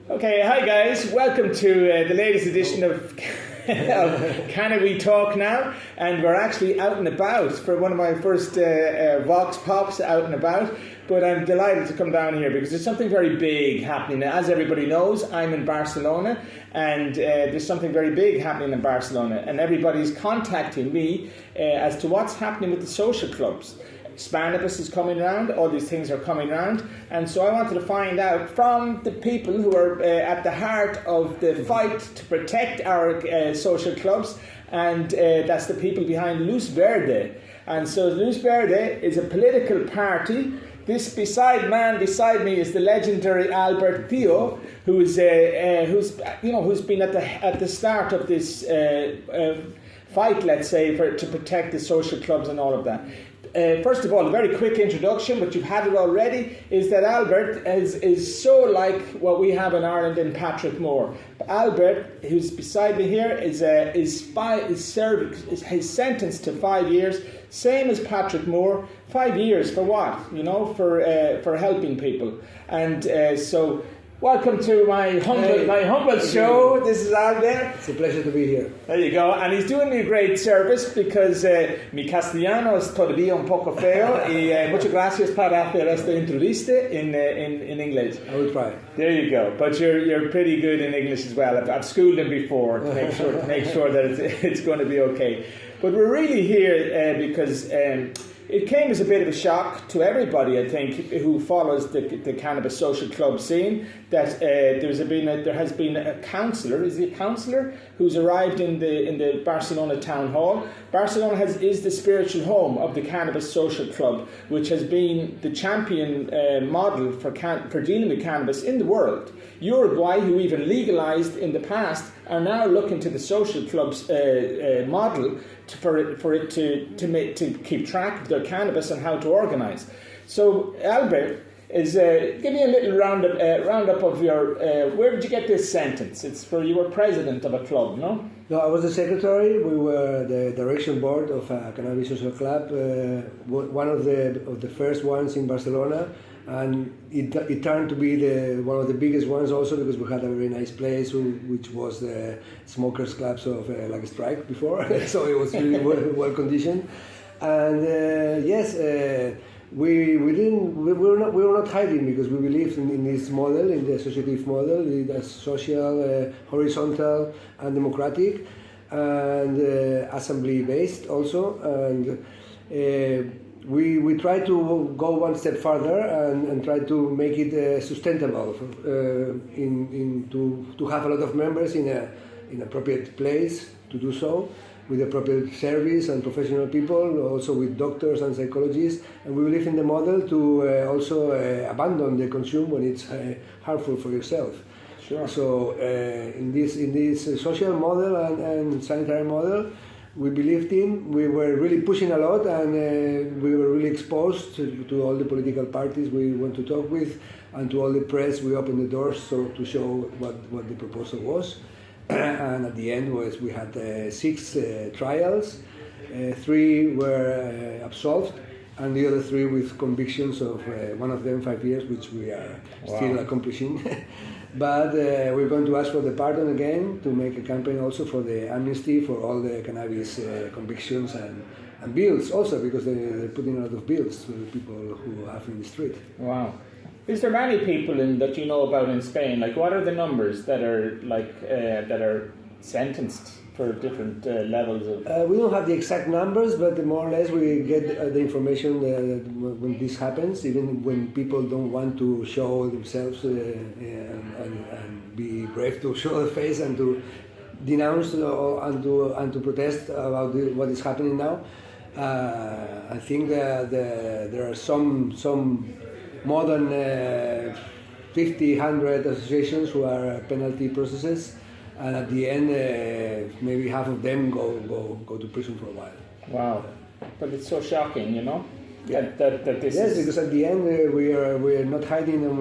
Okay, hi guys, welcome to the latest edition of Canna We Talk Now, and we're actually out and about for one of my first Vox Pops out and about, but I'm delighted to come down here because there's something very big happening. As everybody knows, I'm in Barcelona, and there's something very big happening in Barcelona, and everybody's contacting me as to what's happening with the social clubs. Cannabis is coming around, all these things are coming around, and so I wanted to find out from the people who are at the heart of the fight to protect our social clubs, and that's the people behind Luz Verde. And so Luz Verde is a political party. This man beside me is the legendary Albert Theo, who's been at the start of this fight, let's say, to protect the social clubs and all of that. First of all, a very quick introduction, but you've had it already, is that Albert is so like what we have in Ireland in Patrick Moore. Albert, who's beside me here, is his sentence to 5 years, same as Patrick Moore. 5 years for what? For helping people. And so welcome to my humble show. This is Albert. It's a pleasure to be here. There you go. And he's doing me a great service because mi castellano es todavía un poco feo y muchas gracias para hacer esta entrevista in English. I will try. There you go. But you're pretty good in English as well. I've schooled him before to make sure that it's going to be okay. But we're really here because it came as a bit of a shock to everybody, I think, who follows the cannabis social club scene, that there has been a councillor, is he a councillor, who's arrived in the Barcelona town hall. Barcelona is the spiritual home of the cannabis social club, which has been the champion model for dealing with cannabis in the world. Uruguay, who even legalized in the past, are now looking to the social club's model for it to keep track of their cannabis and how to organise. So Albert, give me a little roundup of your. Where did you get this sentence? You were president of a club, no? No, I was the secretary. We were the direction board of a cannabis social club, one of the first ones in Barcelona, and it turned to be one of the biggest ones also because we had a very nice place, which was the smokers clubs of Like Strike before, so it was really well conditioned, and yes. We were not hiding because we believed in this model, in the associative model, that's social, horizontal, and democratic, and assembly based also. And we try to go one step further and try to make it sustainable, to have a lot of members in an appropriate place to do so, with appropriate service and professional people, also with doctors and psychologists. And we believe in the model to also abandon the consume when it's harmful for yourself. Sure. So in this social model and sanitary model, we believed in. We were really pushing a lot, and we were really exposed to all the political parties we want to talk with, and to all the press. We opened the doors to show what the proposal was. And at the end we had 6 trials, 3 were absolved, and the other 3 with convictions of one of them 5 years, which we are still accomplishing. But we're going to ask for the pardon again, to make a campaign also for the amnesty for all the cannabis convictions and bills also, because they're putting a lot of bills to the people who are in the street. Wow. Is there many people that you know about in Spain? Like, what are the numbers that are sentenced for different levels of? We don't have the exact numbers, but more or less we get the information when this happens. Even when people don't want to show themselves and be brave to show the face and to denounce and to protest about what is happening now. I think that there are some more than 50, 100 associations who are penalty processes, and at the end maybe half of them go to prison for a while. Wow, but it's so shocking, Yeah. That this yes, is... because at the end we are not hiding, and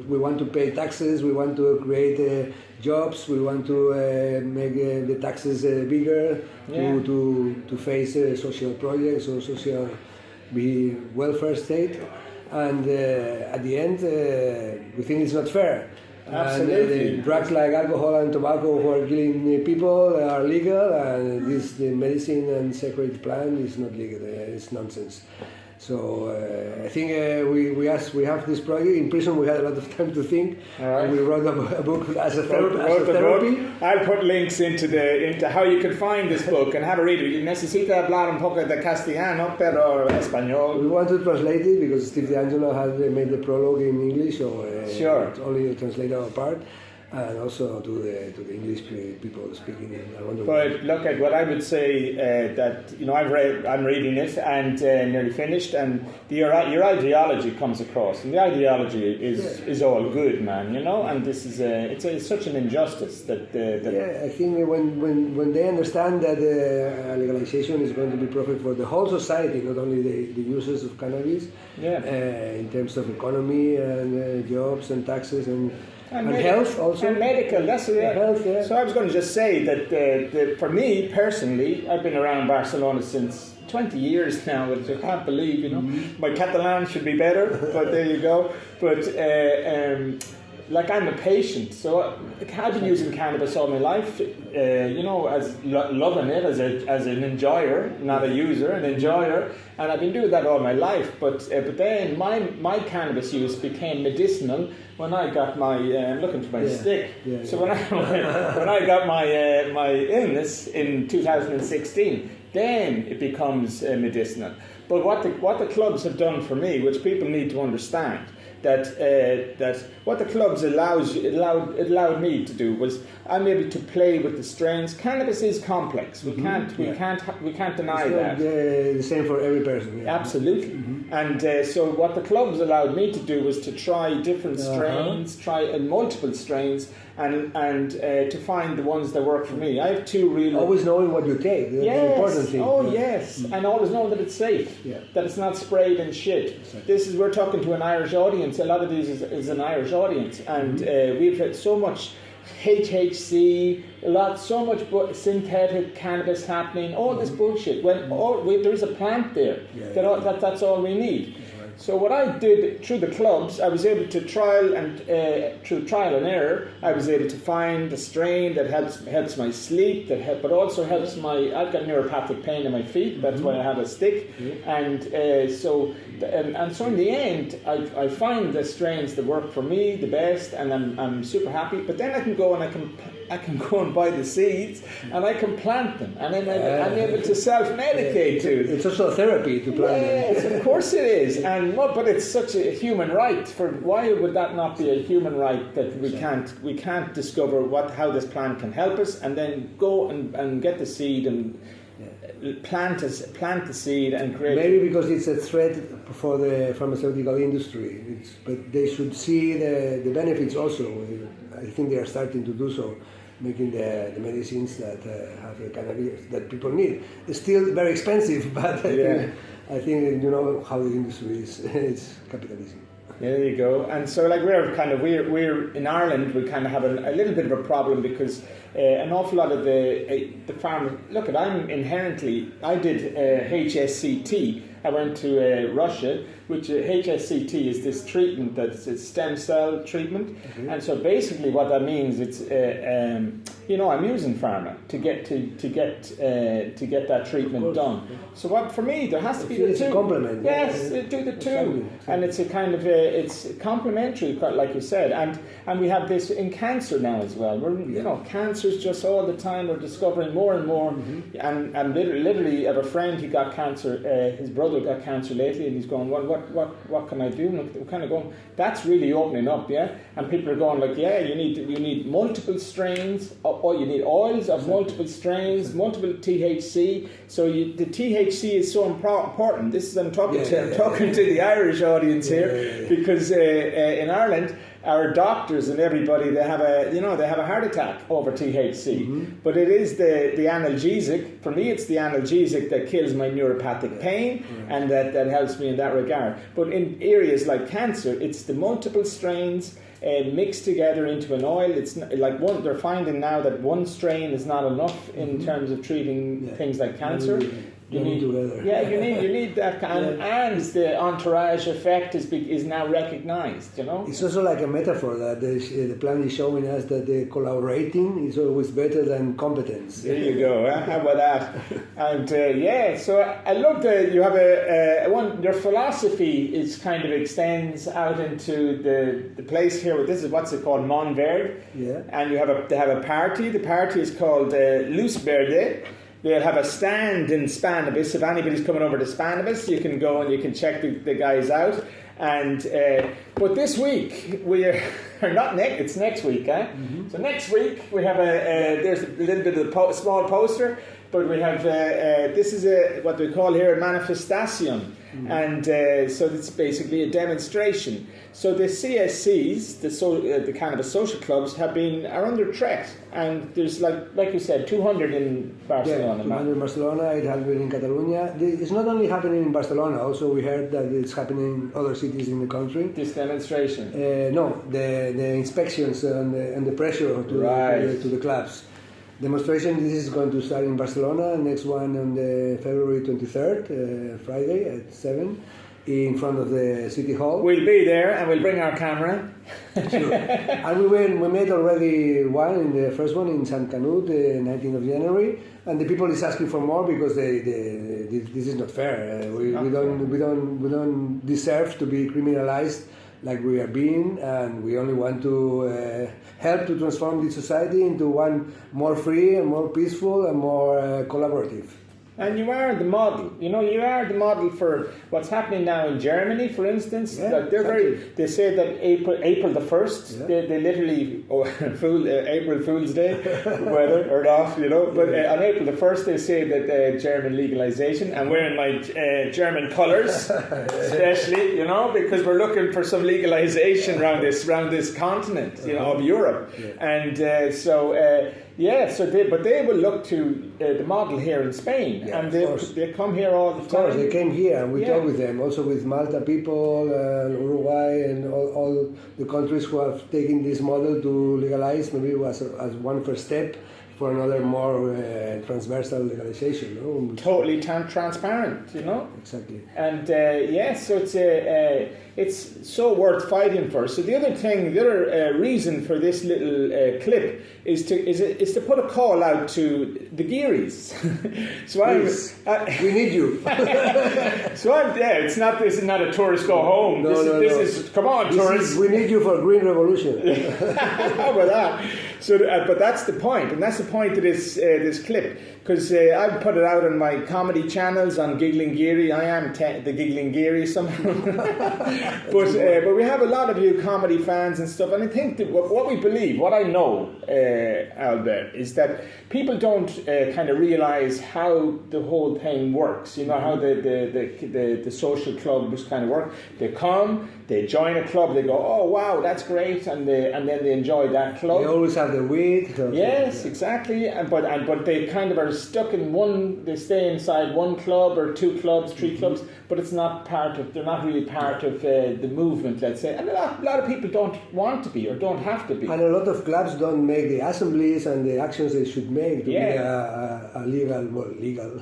we want to pay taxes, we want to create jobs, we want to make the taxes bigger, to face social projects or social welfare state. And at the end, we think it's not fair. Absolutely. And drugs like alcohol and tobacco who are killing people are legal, and the medicine and sacred plant is not legal. It's nonsense. So I think we have this project. In prison we had a lot of time to think. Right. And we wrote a book as a therapy. I'll put links into how you can find this book and have a read. Necesita hablar un poco de castellano, pero español. We want to translate it because Steve D'Angelo has made the prologue in English, so sure. It's only a translator part. And also to the English people speaking around the world. But look at what I would say that I'm reading it and nearly finished, and your ideology comes across, and the ideology is all good, man. And this is it's such an injustice that. I think when they understand that legalization is going to be profit for the whole society, not only the users of cannabis, in terms of economy and jobs and taxes and health also. And medical, that's it. Health, yeah. So I was going to just say that for me personally, I've been around Barcelona since 20 years now, which I can't believe, My Catalan should be better, but there you go. But I'm a patient, so I've been using cannabis all my life, as loving it as an enjoyer, not a user, an enjoyer, and I've been doing that all my life. But then my cannabis use became medicinal when I got my I'm looking for my stick. Yeah, so when I got my illness in 2016, then it becomes medicinal. But what the clubs have done for me, which people need to understand, that what the clubs allowed me to do was I'm able to play with the strains. Cannabis is complex. We can't deny that. The same for every person. Yeah. Absolutely. Mm-hmm. And so what the clubs allowed me to do was to try different strains, try multiple strains, and to find the ones that work for me. I have two real. Always knowing what you take. That's the important thing. Oh yes, and always knowing that it's safe. Yeah. That it's not sprayed and shit. Exactly. We're talking to an Irish audience. A lot of these is an Irish audience, and we've had so much HHC, so much synthetic cannabis happening. All this bullshit. There's a plant there. That's all we need. So what I did through the clubs, I was able to through trial and error, I was able to find the strain that helps my sleep, but also helps I've got neuropathic pain in my feet. That's why I have a stick, and so in the end, I find the strains that work for me the best, and I'm super happy. But then I can go and I can go and buy the seeds, and I can plant them, and I'm able to self-medicate too. It's also a therapy to plant them. Yes, of course it is, but it's such a human right. Why would that not be a human right that we can't discover how this plant can help us, and then go and get the seed and plant the seed and create. Maybe because it's a threat for the pharmaceutical industry, but they should see the benefits also. I think they are starting to do so, making the medicines that have the cannabis that people need. It's still very expensive, but I think how the industry is. It's capitalism. Yeah, there you go. And so, we're in Ireland. We kind of have a little bit of a problem because an awful lot of the farmers. Look, I did HSCT. I went to Russia, which HSCT is this treatment that's a stem cell treatment, and so basically what that means it's I'm using pharma to get that treatment done. So for me there has to be the two. It's a complement. Yes, do the two, and it's a kind of it's complementary, like you said, and we have this in cancer now as well. Cancer's just all the time we're discovering more and more, and literally I have a friend who got cancer. His brother got cancer lately, and he's going, what can I do? And we're kind of going, that's really opening up, and people are going you need multiple strains, or you need oils of multiple strains, multiple THC. So the THC is so important. This is I'm talking to the Irish audience here, because in Ireland, our doctors and everybody, they have a heart attack over THC, but it is the analgesic. For me, it's the analgesic that kills my neuropathic pain, and that helps me in that regard. But in areas like cancer, it's the multiple strains mixed together into an oil. It's not, they're finding now that one strain is not enough in terms of treating things like cancer. together. Yeah, you need that and the entourage effect is now recognized. It's also like a metaphor that the plan is showing us that the collaborating is always better than competence. There you go. How about that? And so I love that you have your philosophy is kind of extends out into the place here. This is what's it called, Monverde. Yeah. And they have a party. The party is called Luz Verde. They'll have a stand in Cannabis. If anybody's coming over to Cannabis, you can go and you can check the guys out. And but this week we are not next. It's next week, eh? Mm-hmm. So next week we have there's a little bit of a small poster, but we have this is what we call here a manifestation, and so it's basically a demonstration. So the CSCs, the Cannabis social clubs, are under threat, and there's like you said, 200 in Barcelona. Yeah, 200 in Barcelona, 800 in Catalonia. It's not only happening in Barcelona. Also, we heard that it's happening in other cities in the country. This demonstration. No, the inspections and the pressure to the clubs. Demonstration. This is going to start in Barcelona. Next one on the February 23rd, Friday at 7. In front of the city hall. We'll be there and we'll bring our camera. Sure. And we made already one in the first one in Sant Canut, the 19th of January, and the people is asking for more because this is not fair. We don't deserve to be criminalized like we are being, and we only want to help to transform the society into one more free and more peaceful and more collaborative. And you are the model. You are the model for what's happening now in Germany, for instance. Yeah, They say that April the 1st, they literally April Fool's Day, whether or not, But on April the 1st, they say that German legalization, and wearing my German colours, especially, because we're looking for some legalization around this continent, of Europe, and but they will look to the model here in Spain, and they come here all the time. Of course, they came here and we talked with them, also with Malta people, Uruguay, and all the countries who have taken this model to legalize, maybe as one first step for another more transversal legalization. Totally transparent, Exactly. And so it's so worth fighting for. So the other reason for this little clip is to put a call out to the Gearys. So we need you. This is not a tourist go home. This is come on, tourists. We need you for green revolution. How about that? So, but that's the point, and that's the point of this clip, because I've put it out on my comedy channels on Giggling Geary. I am the Giggling Geary somehow. But we have a lot of you comedy fans and stuff, and I think that what we believe, what I know, Albert, is that people don't kind of realise how the whole thing works. How the social clubs kind of work. They come, they join a club, they go, oh wow, that's great, and then they enjoy that club. They always have the weed. Yes, exactly. But they kind of are stuck in one. They stay inside one club or two clubs, three clubs. But it's not they're not really part of the movement, let's say. And a lot of people don't want to be or don't have to be. And a lot of clubs don't make the assemblies and the actions they should make to be a legal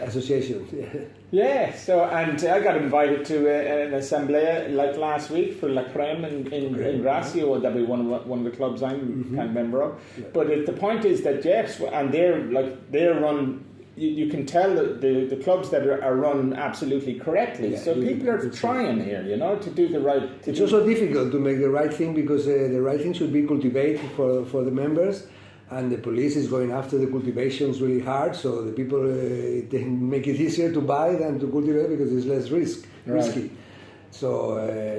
association. Yeah, so, and I got invited to an assemblea like last week for La Creme in Gracia, that'll be one of the clubs I'm kind of member of. Yeah. But the point is that, yes, and they're run, you can tell that the clubs that are run absolutely correctly. Yeah, so people are trying here, to do the right thing. It's also difficult to make the right thing because the right thing should be cultivated for the members. And the police is going after the cultivations really hard, so the people they make it easier to buy than to cultivate because it's less risky. So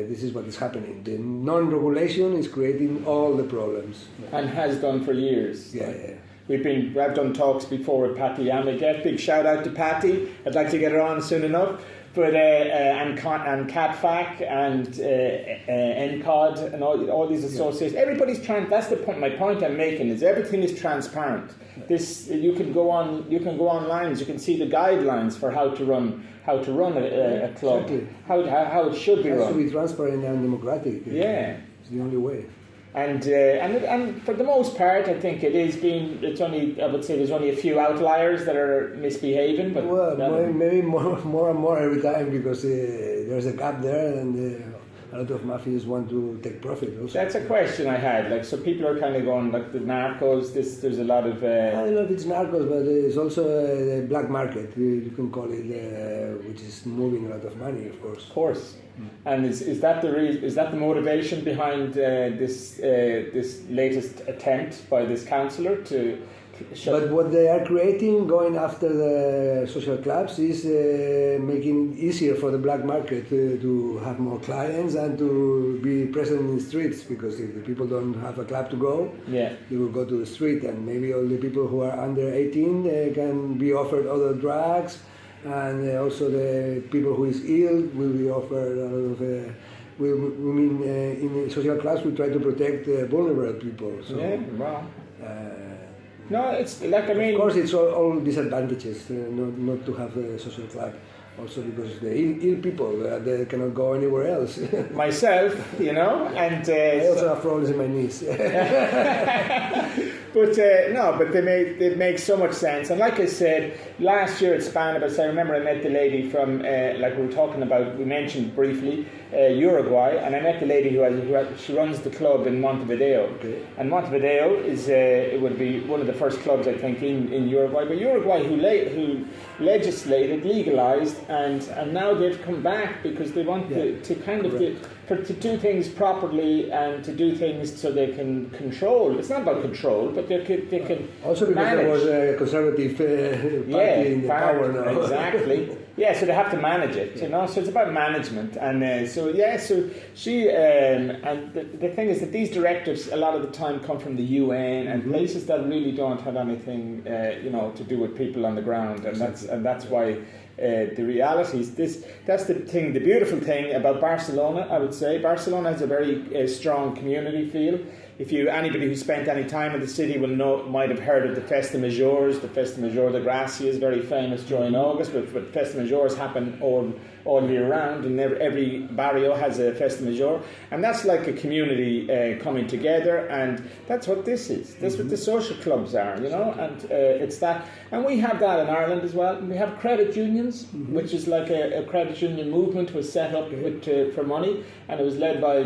this is what is happening. The non-regulation is creating all the problems. And has done for years. Yeah. I've done talks before with Patty Amiget. Big shout out to Patty. I'd like to get her on soon enough. But and CatFac and NCOD and all these associations, everybody's trying. That's the point. My point I'm making is everything is transparent. This you can go online. You can see the guidelines for how to run a club. Exactly. How it should be run. It has to be transparent and democratic. Yeah, it's the only way. And for the most part, I think it's only, I would say there's only a few outliers that are misbehaving. But maybe more and more every time, because there's a gap there, and a lot of mafias want to take profit also. That's a question I had. Like, so people are kind of going, like the narcos. There's a lot of. I don't know if it's narcos, but it's also a black market. You can call it, which is moving a lot of money, of course. Of course. And is that the motivation behind this latest attempt by this councillor to? But what they are creating, going after the social clubs, is making it easier for the black market to have more clients and to be present in the streets, because if the people don't have a club to go, they will go to the street, and maybe all the people who are under 18 can be offered other drugs, and also the people who is ill will be offered a lot of... in social clubs we try to protect vulnerable people. So, no, it's like, I mean... Of course, it's all disadvantages not to have a social club. Also because the ill people, they cannot go anywhere else. Myself, and... I also have problems in my knees. But they make so much sense. And like I said, last year at Cannabis, I remember I met the lady from, like we were talking about, we mentioned briefly, Uruguay, and I met the lady she runs the club in Montevideo. Okay. And Montevideo is it would be one of the first clubs, I think, in Uruguay. But Uruguay, who legislated, legalized, and now they've come back because they want to kind of to do things properly and to do things so they can control. It's not about control, but they can also because manage. There was a conservative party in the power now. Exactly. Yeah, so they have to manage it, So it's about management, and so she and the thing is that these directives a lot of the time come from the UN and places that really don't have anything, to do with people on the ground, and that's why. The reality is that's the thing, the beautiful thing about Barcelona, I would say. Barcelona has a very strong community feel. Anybody who spent any time in the city might have heard of the Festa Majors. The Festa Major de Gracia is very famous during August, but Festa Majors happen all year round, and every barrio has a Festa Major, and that's like a community coming together, and that's what this is. That's what the social clubs are, and it's that. And we have that in Ireland as well. We have credit unions, which is like a credit union movement was set up for money, and it was led by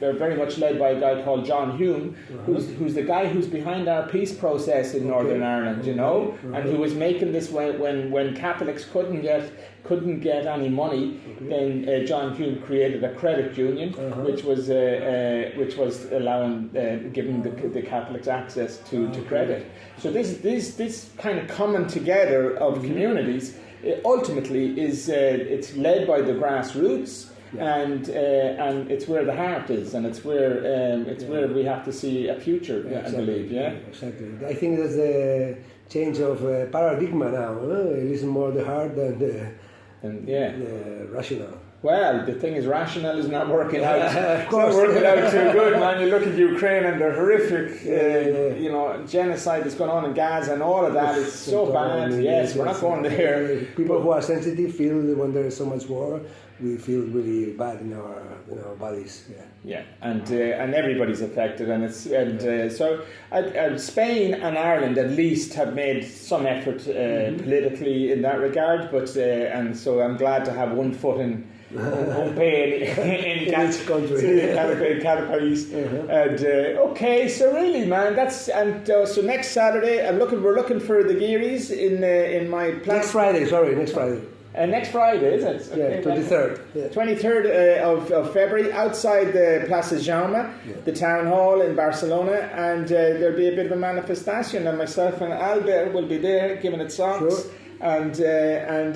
very much led by a guy called John Hume, who's the guy who's behind our peace process in Northern Ireland, and who was making this when Catholics couldn't get any money. Then John Hume created a credit union, which was allowing giving the Catholics access to credit. So this kind of coming together of communities ultimately is it's led by the grassroots. And it's where the heart is, and it's where we have to see a future. I believe, exactly. I think that's the change of paradigm now. It is more the heart than the rational. Well, the thing is, rational is not working out. It's not working out too good, man. You look at Ukraine and the horrific, genocide that's going on in Gaza, and all of that is so bad. Yes, we're not going there. People who are sensitive feel when there is so much war, we feel really bad in our bodies. Yeah, and everybody's affected, and so Spain and Ireland at least have made some effort politically in that regard, but and so I'm glad to have one foot in each country. Cannabis. And okay, so really, man, so next Saturday we're looking for the Gearys in my Placa. Next Friday. Next Friday, is it? Okay, 23rd. 23rd of February, outside the Placa Sant Jaume, the town hall in Barcelona, and there'll be a bit of a manifestation, and myself and Albert will be there giving it songs, and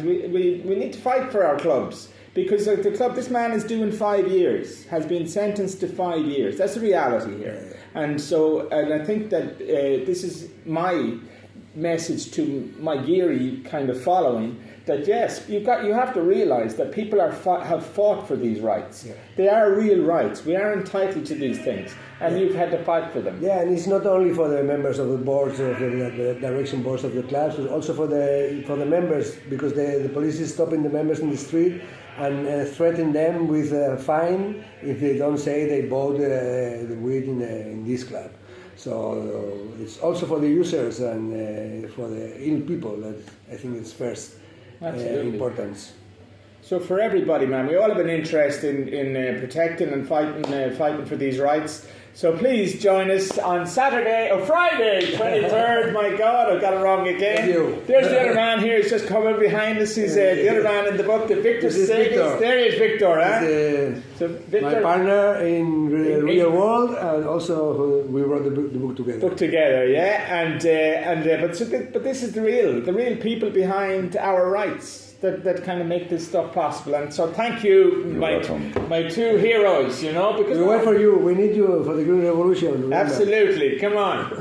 we need to fight for our clubs. Because the club, this man is doing 5 years, has been sentenced to 5 years. That's the reality here. And I think that this is my message to my Geary kind of following, that yes, you have to realise that people have fought for these rights. They are real rights. We are entitled to these things, and you've had to fight for them. Yeah, and it's not only for the members of the boards, of the direction boards of the clubs, but also for the members, because the police is stopping the members in the street and threaten them with a fine if they don't say they bought the weed in this club. So it's also for the users and for the ill people that I think it's first importance. So for everybody, man, we all have an interest in protecting and fighting for these rights. So please join us on Friday, 23rd. My God, I've got it wrong again. Thank you. There's the other man here. He's just coming behind us. He's the other man in the book, the Victor Sagas. There he is, Victor. So Victor, my partner in the real world, and also we wrote the book together. But this is the real people behind our rights. That kind of make this stuff possible, and so thank you, my two heroes. Because we wait for you. We need you for the Green Revolution. Remember? Absolutely, come on.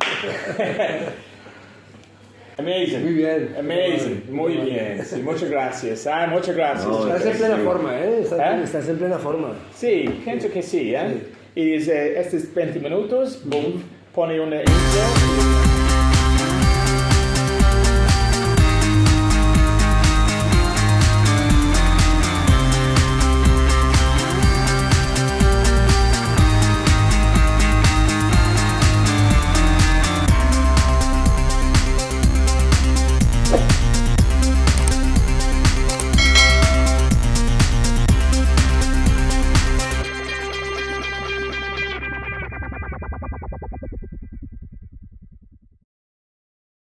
Amazing. Muy bien. Amazing. Muy bien. Sí, muchas gracias. Muchas gracias. Estás en plena forma, Estás en plena forma. Sí, pienso que sí, Y estos 20 minutos, boom, pone una intro.